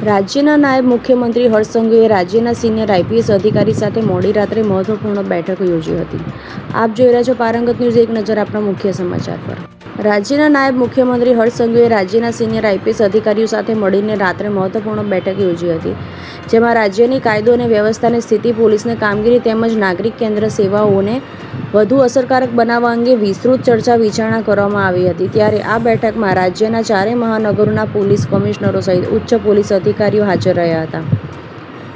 રાજ્યના નાયબ મુખ્યમંત્રી હર્ષ સંઘવીએ રાજ્યના સિનિયર આઈપીએસ અધિકારી સાથે મોડી રાત્રે મહત્વપૂર્ણ બેઠક યોજી હતી। આપ જોઈ રહ્યા છો પારંગત ન્યૂઝ। એક નજર આપણા મુખ્ય સમાચાર પર। રાજ્યના નાયબ મુખ્યમંત્રી હર્ષ સંઘવીએ રાજ્યના સિનિયર આઈપીએસ અધિકારીઓ સાથે મળીને રાત્રે મહત્વપૂર્ણ બેઠક યોજી હતી, જેમાં રાજ્યની કાયદો અને વ્યવસ્થાની સ્થિતિ, પોલીસની કામગીરી તેમજ નાગરિક કેન્દ્ર સેવાઓને વધુ અસરકારક બનાવવા અંગે વિસ્તૃત ચર્ચા વિચારણા કરવામાં આવી હતી। ત્યારે આ બેઠકમાં રાજ્યના ચારેય મહાનગરોના પોલીસ કમિશનરો સહિત ઉચ્ચ પોલીસ અધિકારીઓ હાજર રહ્યા હતા।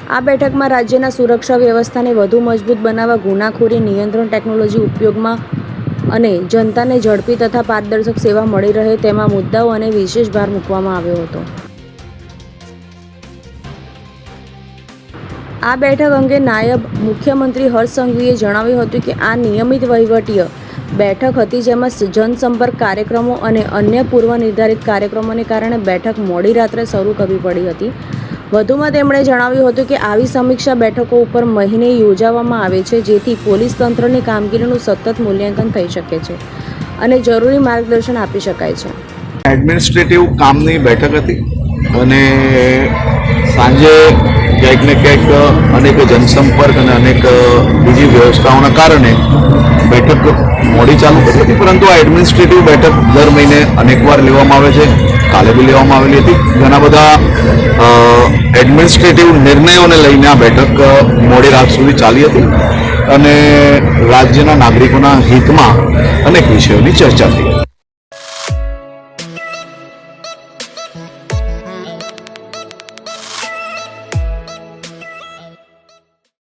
આ બેઠકમાં રાજ્યના સુરક્ષા વ્યવસ્થાને વધુ મજબૂત બનાવવા, ગુનાખોરી નિયંત્રણ ટેકનોલોજી ઉપયોગમાં અને જનતાને ઝડપી તથા પારદર્શક સેવા મળી રહે તેમાં મુદ્દાઓ અને વિશેષ ભાર મૂકવામાં આવ્યો હતો। આ બેઠક અંગે નાયબ મુખ્યમંત્રી હર્ષ સંઘવીએ જણાવ્યું હતું કે આ નિયમિત વહીવટીય બેઠક હતી, જેમાં જનસંપર્ક કાર્યક્રમો અને અન્ય પૂર્વ નિર્ધારિત કાર્યક્રમોને કારણે બેઠક મોડી રાત્રે શરૂ કરવી પડી હતી। વધુમાં તેમણે જણાવ્યું હતું કે આવી સમીક્ષા બેઠકો ઉપર મહિને યોજવામાં આવે છે, જેથી પોલીસ તંત્રની કામગીરીનું સતત મૂલ્યાંકન થઈ શકે છે અને જરૂરી માર્ગદર્શન આપી શકાય છે। એડમિનિસ્ટ્રેટિવ કામની બેઠક હતી અને સાંજે ક્યાંક ને ક્યાંક અનેક જનસંપર્ક અને અનેક બીજી વ્યવસ્થાઓના કારણે બેઠક મોડી ચાલુ કરી હતી, પરંતુ આ એડમિનિસ્ટ્રેટિવ બેઠક દર મહિને અનેકવાર લેવામાં આવે છે। કાલે બી લેવામાં આવેલી હતી। ઘણા બધા એડમિનિસ્ટ્રેટિવ નિર્ણયોને લઈને આ બેઠક મોડી રાત સુધી ચાલી હતી અને રાજ્યના નાગરિકોના હિતમાં અનેક વિષયોની ચર્ચા થઈ।